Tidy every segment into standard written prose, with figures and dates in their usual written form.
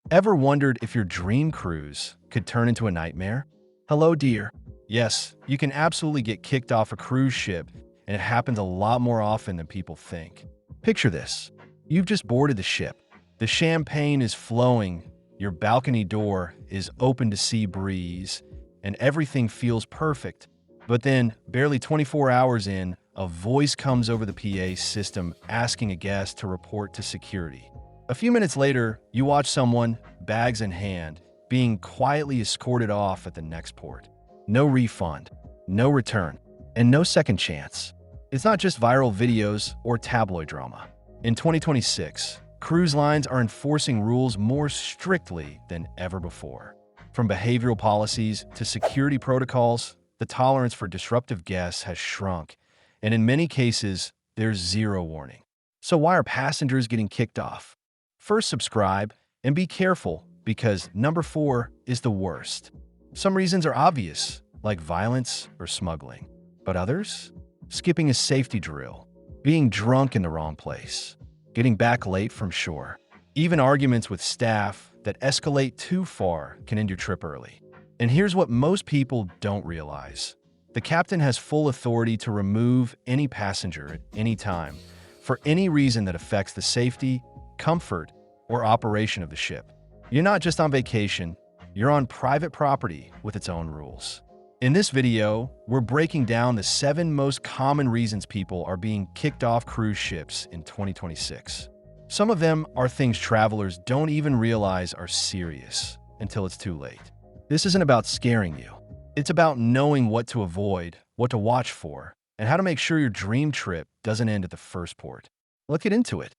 Ever wondered if your dream cruise could turn into a nightmare? Hello, dear. Yes, you can absolutely get kicked off a cruise ship, and it happens a lot more often than people think. Picture this. You've just boarded the ship. The champagne is flowing, your balcony door is open to sea breeze, and everything feels perfect. But then, barely 24 hours in, a voice comes over the PA system asking a guest to report to security. A few minutes later, you watch someone, bags in hand, being quietly escorted off at the next port. No refund, no return, and no second chance. It's not just viral videos or tabloid drama. In 2026, cruise lines are enforcing rules more strictly than ever before. From behavioral policies to security protocols, the tolerance for disruptive guests has shrunk, and in many cases, there's zero warning. So why are passengers getting kicked off? First, subscribe and be careful because number 4 is the worst. Some reasons are obvious, like violence or smuggling. But others? Skipping a safety drill, being drunk in the wrong place, getting back late from shore. Even arguments with staff that escalate too far can end your trip early. And here's what most people don't realize. The captain has full authority to remove any passenger at any time for any reason that affects the safety, comfort, or operation of the ship. You're not just on vacation, you're on private property with its own rules. In this video, we're breaking down the 7 most common reasons people are being kicked off cruise ships in 2026. Some of them are things travelers don't even realize are serious until it's too late. This isn't about scaring you. It's about knowing what to avoid, what to watch for, and how to make sure your dream trip doesn't end at the first port. Let's get into it.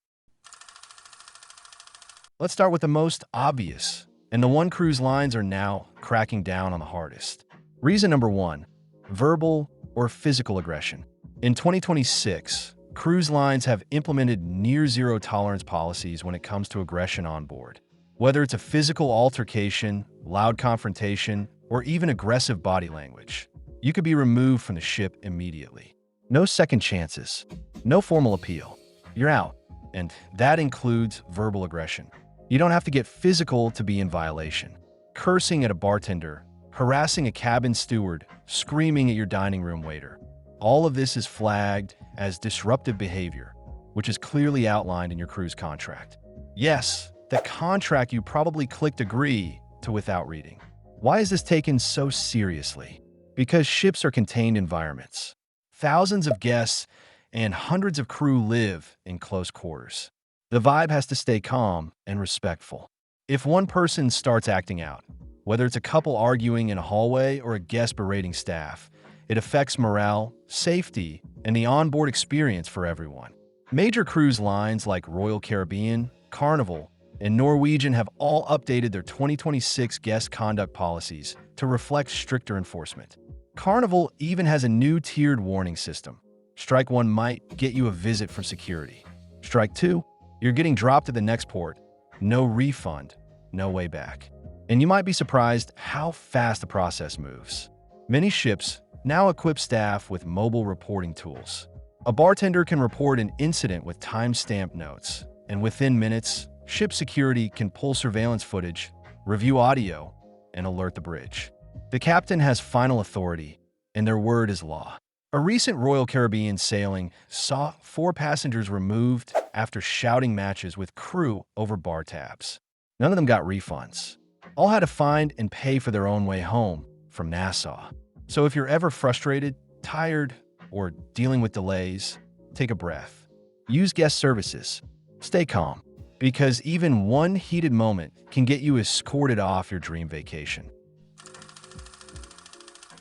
Let's start with the most obvious, and the one cruise lines are now cracking down on the hardest. Reason number 1, verbal or physical aggression. In 2026, cruise lines have implemented near-zero tolerance policies when it comes to aggression on board. Whether it's a physical altercation, loud confrontation, or even aggressive body language, you could be removed from the ship immediately. No second chances, no formal appeal. You're out, and that includes verbal aggression. You don't have to get physical to be in violation. Cursing at a bartender, harassing a cabin steward, screaming at your dining room waiter. All of this is flagged as disruptive behavior, which is clearly outlined in your cruise contract. Yes, the contract you probably clicked agree to without reading. Why is this taken so seriously? Because ships are contained environments. Thousands of guests and hundreds of crew live in close quarters. The vibe has to stay calm and respectful. If one person starts acting out, whether it's a couple arguing in a hallway or a guest berating staff, it affects morale, safety, and the onboard experience for everyone. Major cruise lines like Royal Caribbean, Carnival, and Norwegian have all updated their 2026 guest conduct policies to reflect stricter enforcement. Carnival even has a new tiered warning system. Strike 1 might get you a visit from security. Strike 2, you're getting dropped at the next port. No refund, no way back. And you might be surprised how fast the process moves. Many ships now equip staff with mobile reporting tools. A bartender can report an incident with time-stamped notes, and within minutes, ship security can pull surveillance footage, review audio, and alert the bridge. The captain has final authority, and their word is law. A recent Royal Caribbean sailing saw 4 passengers removed after shouting matches with crew over bar tabs. None of them got refunds. All had to find and pay for their own way home from Nassau. So if you're ever frustrated, tired, or dealing with delays, take a breath. Use guest services. Stay calm, because even one heated moment can get you escorted off your dream vacation.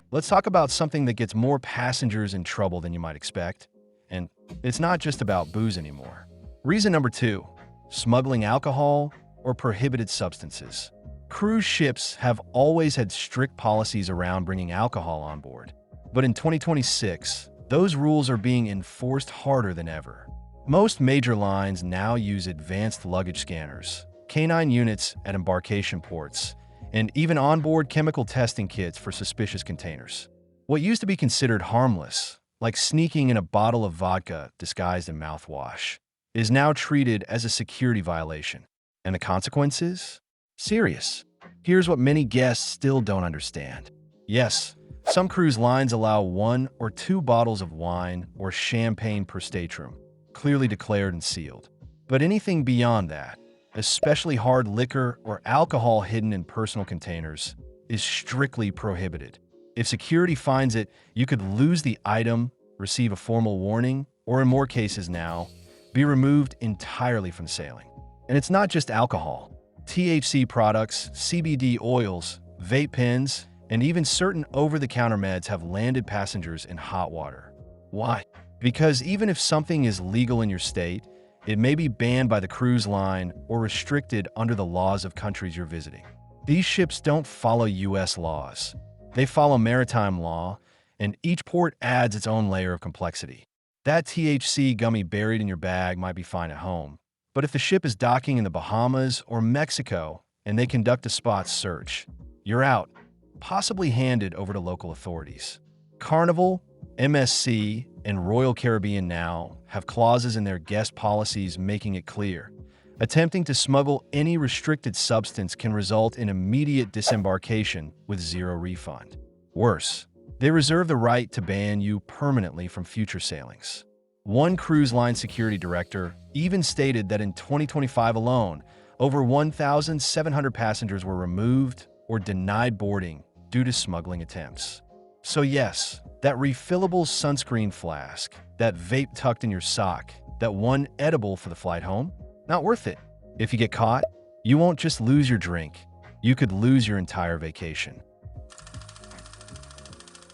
Let's talk about something that gets more passengers in trouble than you might expect. And it's not just about booze anymore. Reason number 2, smuggling alcohol or prohibited substances. Cruise ships have always had strict policies around bringing alcohol on board. But in 2026, those rules are being enforced harder than ever. Most major lines now use advanced luggage scanners, canine units at embarkation ports, and even onboard chemical testing kits for suspicious containers. What used to be considered harmless, like sneaking in a bottle of vodka disguised in mouthwash, is now treated as a security violation. And the consequences? Serious. Here's what many guests still don't understand. Yes, some cruise lines allow 1 or 2 bottles of wine or champagne per stateroom, clearly declared and sealed. But anything beyond that, especially hard liquor or alcohol hidden in personal containers, is strictly prohibited. If security finds it, you could lose the item, receive a formal warning, or in more cases now, be removed entirely from sailing. And it's not just alcohol. THC products, CBD oils, vape pens, and even certain over-the-counter meds have landed passengers in hot water. Why? Because even if something is legal in your state, it may be banned by the cruise line or restricted under the laws of countries you're visiting. These ships don't follow U.S. laws. They follow maritime law, and each port adds its own layer of complexity. That THC gummy buried in your bag might be fine at home, but if the ship is docking in the Bahamas or Mexico and they conduct a spot search, you're out, possibly handed over to local authorities. Carnival, MSC, and Royal Caribbean now have clauses in their guest policies making it clear. Attempting to smuggle any restricted substance can result in immediate disembarkation with zero refund. Worse, they reserve the right to ban you permanently from future sailings. One cruise line security director even stated that in 2025 alone, over 1,700 passengers were removed or denied boarding due to smuggling attempts. So yes, that refillable sunscreen flask, that vape tucked in your sock, that one edible for the flight home, not worth it. If you get caught, you won't just lose your drink, you could lose your entire vacation.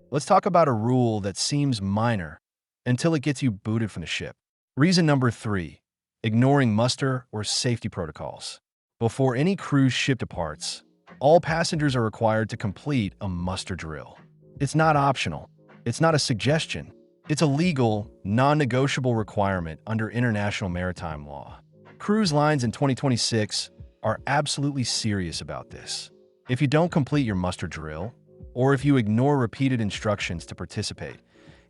Let's talk about a rule that seems minor until it gets you booted from the ship. Reason number 3, ignoring muster or safety protocols. Before any cruise ship departs, all passengers are required to complete a muster drill. It's not optional. It's not a suggestion. It's a legal, non-negotiable requirement under international maritime law. Cruise lines in 2026 are absolutely serious about this. If you don't complete your muster drill, or if you ignore repeated instructions to participate,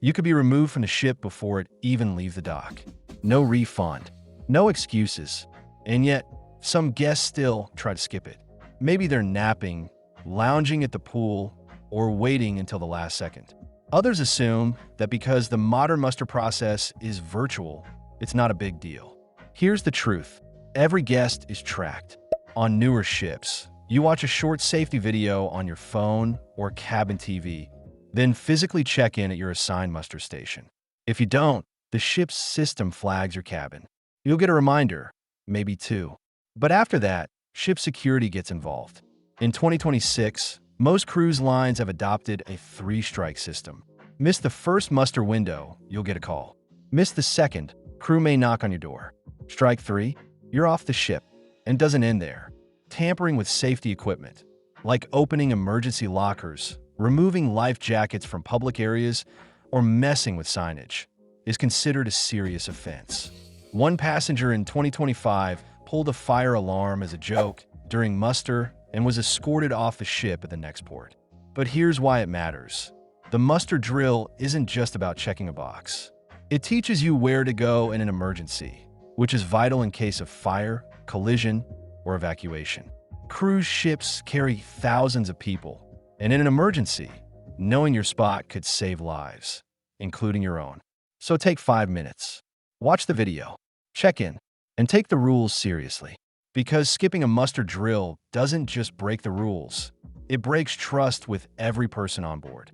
you could be removed from the ship before it even leaves the dock. No refund, no excuses, and yet some guests still try to skip it. Maybe they're napping, lounging at the pool, or waiting until the last second. Others assume that because the modern muster process is virtual, it's not a big deal. Here's the truth. Every guest is tracked. On newer ships, you watch a short safety video on your phone or cabin TV, then physically check in at your assigned muster station. If you don't, the ship's system flags your cabin. You'll get a reminder, maybe 2. But after that, ship security gets involved. In 2026, most cruise lines have adopted a 3-strike system. Miss the first muster window, you'll get a call. Miss the second, crew may knock on your door. Strike 3, you're off the ship. And doesn't end there. Tampering with safety equipment, like opening emergency lockers, removing life jackets from public areas, or messing with signage, is considered a serious offense. One passenger in 2025 pulled a fire alarm as a joke during muster and was escorted off the ship at the next port. But here's why it matters. The muster drill isn't just about checking a box. It teaches you where to go in an emergency, which is vital in case of fire, collision, or evacuation. Cruise ships carry thousands of people, and in an emergency, knowing your spot could save lives, including your own. So take 5 minutes. Watch the video, check in, and take the rules seriously. Because skipping a muster drill doesn't just break the rules, it breaks trust with every person on board.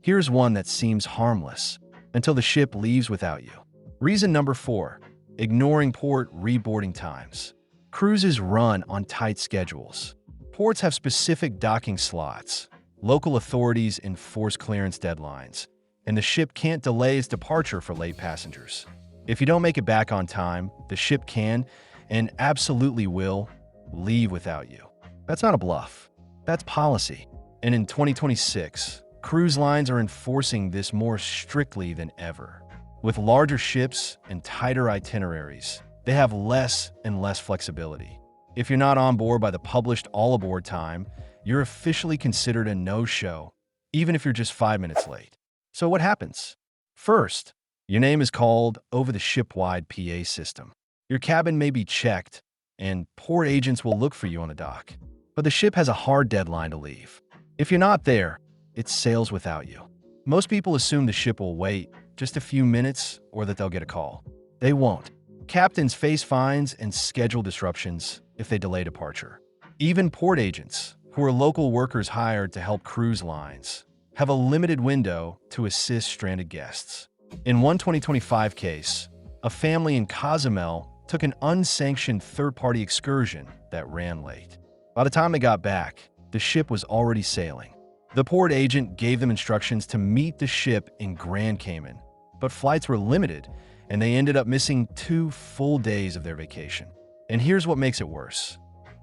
Here's one that seems harmless until the ship leaves without you. Reason number 4, ignoring port reboarding times. Cruises run on tight schedules. Ports have specific docking slots. Local authorities enforce clearance deadlines, and the ship can't delay its departure for late passengers. If you don't make it back on time, the ship can, and absolutely will, leave without you. That's not a bluff. That's policy. And in 2026, cruise lines are enforcing this more strictly than ever. With larger ships and tighter itineraries, they have less and less flexibility. If you're not on board by the published all-aboard time, you're officially considered a no-show, even if you're just 5 minutes late. So what happens? First, your name is called over the ship-wide PA system. Your cabin may be checked, and port agents will look for you on the dock. But the ship has a hard deadline to leave. If you're not there, it sails without you. Most people assume the ship will wait just a few minutes or that they'll get a call. They won't. Captains face fines and schedule disruptions if they delay departure. Even port agents, who are local workers hired to help cruise lines, have a limited window to assist stranded guests. In one 2025 case, a family in Cozumel took an unsanctioned third-party excursion that ran late. By the time they got back, the ship was already sailing. The port agent gave them instructions to meet the ship in Grand Cayman, but flights were limited, and they ended up missing 2 full days of their vacation. And here's what makes it worse.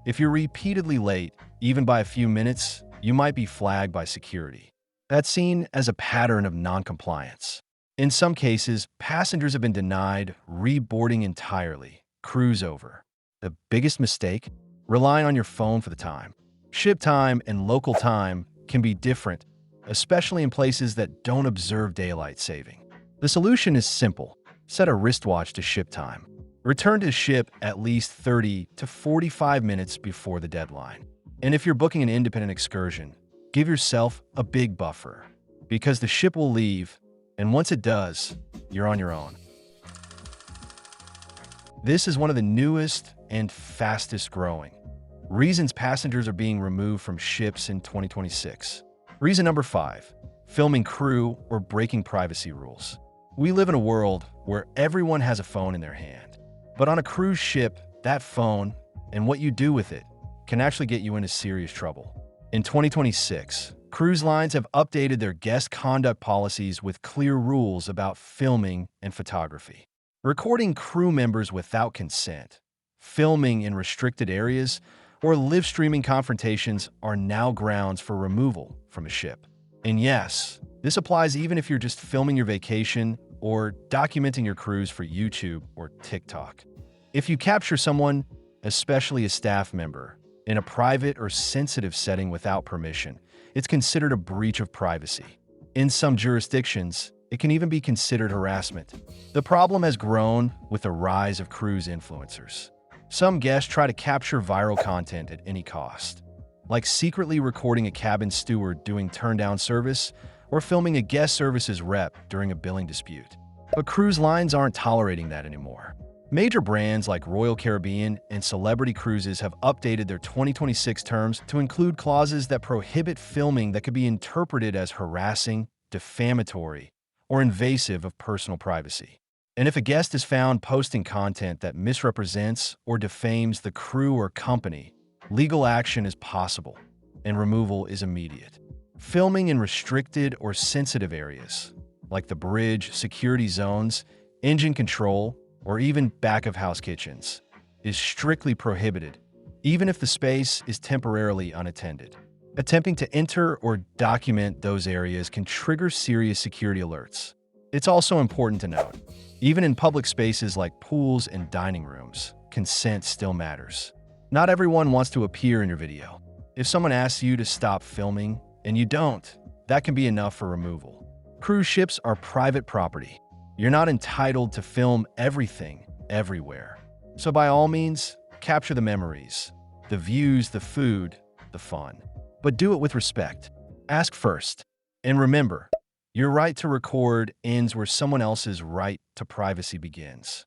If you're repeatedly late, even by a few minutes, you might be flagged by security. That's seen as a pattern of noncompliance. In some cases, passengers have been denied reboarding entirely. Cruise over. The biggest mistake? Relying on your phone for the time. Ship time and local time can be different, especially in places that don't observe daylight saving. The solution is simple. Set a wristwatch to ship time. Return to ship at least 30 to 45 minutes before the deadline. And if you're booking an independent excursion, give yourself a big buffer, because the ship will leave, and once it does, you're on your own. This is one of the newest and fastest growing reasons passengers are being removed from ships in 2026. Reason number 5, filming crew or breaking privacy rules. We live in a world where everyone has a phone in their hand. But on a cruise ship, that phone and what you do with it can actually get you into serious trouble. In 2026, cruise lines have updated their guest conduct policies with clear rules about filming and photography. Recording crew members without consent, filming in restricted areas, or live streaming confrontations are now grounds for removal from a ship. And yes, this applies even if you're just filming your vacation or documenting your cruise for YouTube or TikTok. If you capture someone, especially a staff member, in a private or sensitive setting without permission, it's considered a breach of privacy. In some jurisdictions, it can even be considered harassment. The problem has grown with the rise of cruise influencers. Some guests try to capture viral content at any cost, like secretly recording a cabin steward doing turn-down service or filming a guest services rep during a billing dispute. But cruise lines aren't tolerating that anymore. Major brands like Royal Caribbean and Celebrity Cruises have updated their 2026 terms to include clauses that prohibit filming that could be interpreted as harassing, defamatory, or invasive of personal privacy. And if a guest is found posting content that misrepresents or defames the crew or company, legal action is possible, and removal is immediate. Filming in restricted or sensitive areas, like the bridge, security zones, engine control, or even back-of-house kitchens, is strictly prohibited, even if the space is temporarily unattended. Attempting to enter or document those areas can trigger serious security alerts. It's also important to note, even in public spaces like pools and dining rooms, consent still matters. Not everyone wants to appear in your video. If someone asks you to stop filming and you don't, that can be enough for removal. Cruise ships are private property. You're not entitled to film everything, everywhere. So by all means, capture the memories, the views, the food, the fun. But do it with respect. Ask first. And remember, your right to record ends where someone else's right to privacy begins.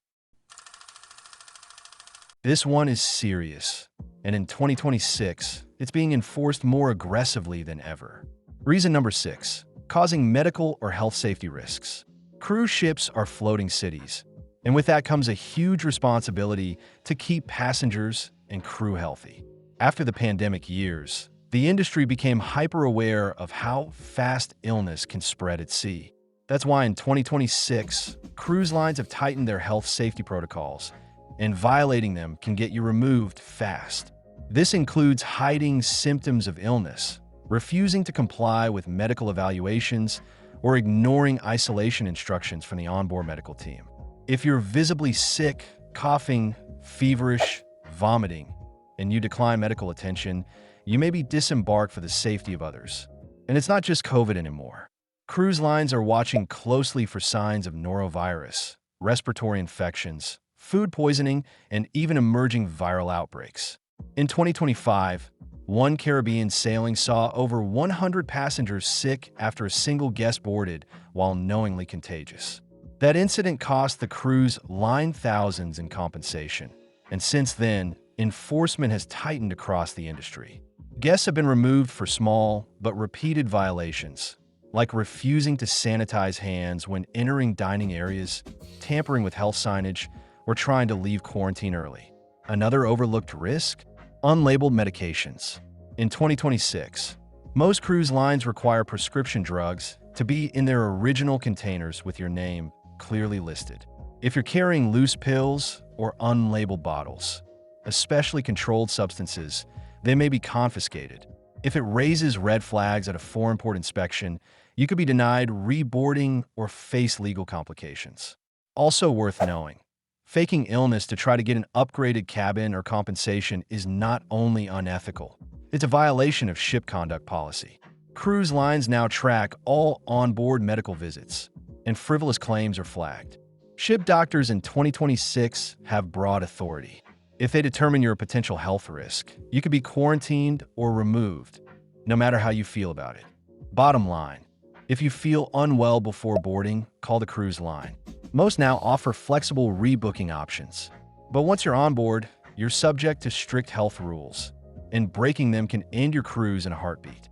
This one is serious, and in 2026, it's being enforced more aggressively than ever. Reason number 6, causing medical or health safety risks. Cruise ships are floating cities, and with that comes a huge responsibility to keep passengers and crew healthy. After the pandemic years, the industry became hyper-aware of how fast illness can spread at sea. That's why in 2026, cruise lines have tightened their health safety protocols, and violating them can get you removed fast. This includes hiding symptoms of illness, refusing to comply with medical evaluations, or ignoring isolation instructions from the onboard medical team. If you're visibly sick, coughing, feverish, vomiting, and you decline medical attention, you may be disembarked for the safety of others. And it's not just COVID anymore. Cruise lines are watching closely for signs of norovirus, respiratory infections, food poisoning, and even emerging viral outbreaks. In 2025, one Caribbean sailing saw over 100 passengers sick after a single guest boarded while knowingly contagious. That incident cost the cruise line thousands in compensation, and since then, enforcement has tightened across the industry. Guests have been removed for small but repeated violations, like refusing to sanitize hands when entering dining areas, tampering with health signage, or trying to leave quarantine early. Another overlooked risk? Unlabeled medications. In 2026, most cruise lines require prescription drugs to be in their original containers with your name clearly listed. If you're carrying loose pills or unlabeled bottles, especially controlled substances, they may be confiscated. If it raises red flags at a foreign port inspection, you could be denied reboarding or face legal complications. Also worth knowing, faking illness to try to get an upgraded cabin or compensation is not only unethical, it's a violation of ship conduct policy. Cruise lines now track all onboard medical visits, and frivolous claims are flagged. Ship doctors in 2026 have broad authority. If they determine you're a potential health risk, you could be quarantined or removed, no matter how you feel about it. Bottom line, if you feel unwell before boarding, call the cruise line. Most now offer flexible rebooking options. But once you're on board, you're subject to strict health rules, and breaking them can end your cruise in a heartbeat.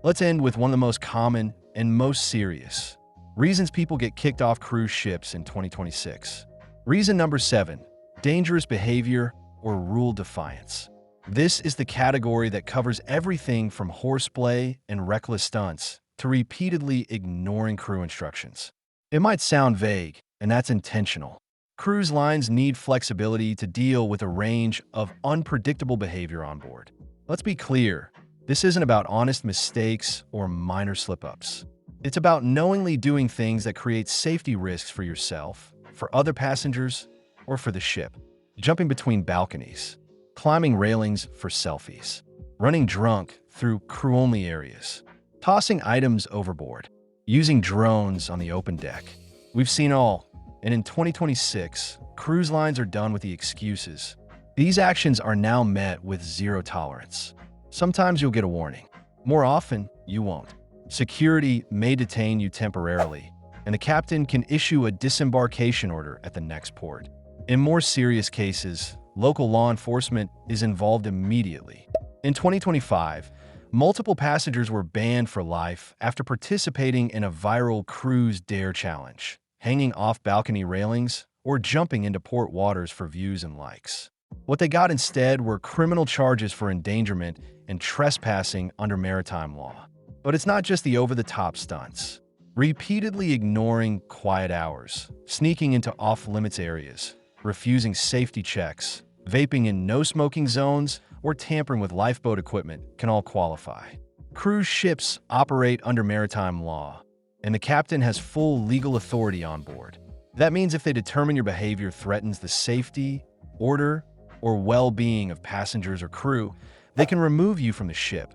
Let's end with one of the most common and most serious reasons people get kicked off cruise ships in 2026. Reason number 7, dangerous behavior or rule defiance. This is the category that covers everything from horseplay and reckless stunts to repeatedly ignoring crew instructions. It might sound vague, and that's intentional. Cruise lines need flexibility to deal with a range of unpredictable behavior on board. Let's be clear, this isn't about honest mistakes or minor slip-ups. It's about knowingly doing things that create safety risks for yourself, for other passengers, or for the ship. Jumping between balconies, climbing railings for selfies, running drunk through crew-only areas, tossing items overboard, using drones on the open deck. We've seen all, and in 2026, cruise lines are done with the excuses. These actions are now met with zero tolerance. Sometimes you'll get a warning. More often, you won't. Security may detain you temporarily, and the captain can issue a disembarkation order at the next port. In more serious cases, local law enforcement is involved immediately. In 2025, multiple passengers were banned for life after participating in a viral cruise dare challenge, hanging off balcony railings or jumping into port waters for views and likes. What they got instead were criminal charges for endangerment and trespassing under maritime law. But it's not just the over-the-top stunts. Repeatedly ignoring quiet hours, sneaking into off-limits areas, refusing safety checks, vaping in no-smoking zones, or tampering with lifeboat equipment can all qualify. Cruise ships operate under maritime law, and the captain has full legal authority on board. That means if they determine your behavior threatens the safety, order, or well-being of passengers or crew, they can remove you from the ship.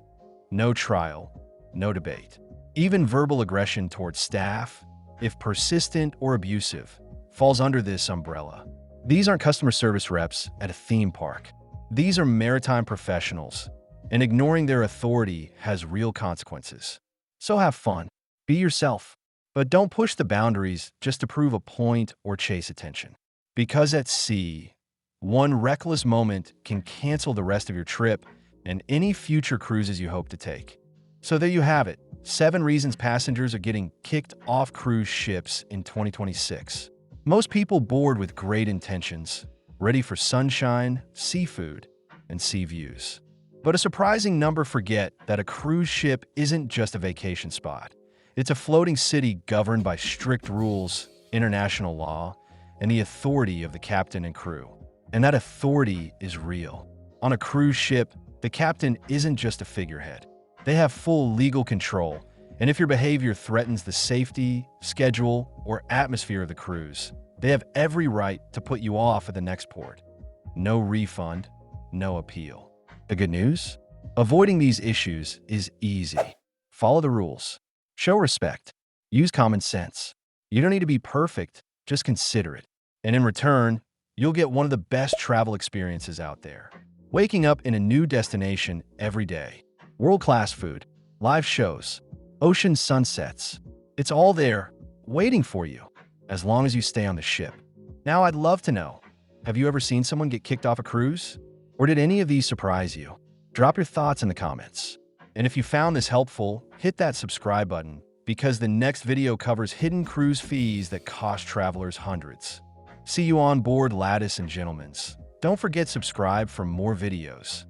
No trial, no debate. Even verbal aggression towards staff, if persistent or abusive, falls under this umbrella. These aren't customer service reps at a theme park. These are maritime professionals, and ignoring their authority has real consequences. So have fun, be yourself, but don't push the boundaries just to prove a point or chase attention. Because at sea, one reckless moment can cancel the rest of your trip and any future cruises you hope to take. So there you have it, 7 reasons passengers are getting kicked off cruise ships in 2026. Most people board with great intentions, ready for sunshine, seafood, and sea views. But a surprising number forget that a cruise ship isn't just a vacation spot. It's a floating city governed by strict rules, international law, and the authority of the captain and crew. And that authority is real. On a cruise ship, the captain isn't just a figurehead. They have full legal control, and if your behavior threatens the safety, schedule, or atmosphere of the cruise, they have every right to put you off at the next port. No refund, no appeal. The good news? Avoiding these issues is easy. Follow the rules. Show respect. Use common sense. You don't need to be perfect, Just consider it. And in return, you'll get one of the best travel experiences out there. Waking up in a new destination every day. World-class food, live shows, ocean sunsets. It's all there, waiting for you, as long as you stay on the ship. Now I'd love to know, have you ever seen someone get kicked off a cruise? Or did any of these surprise you? Drop your thoughts in the comments. And if you found this helpful, hit that subscribe button, because the next video covers hidden cruise fees that cost travelers hundreds. See you on board, ladies and gentlemen. Don't forget subscribe for more videos.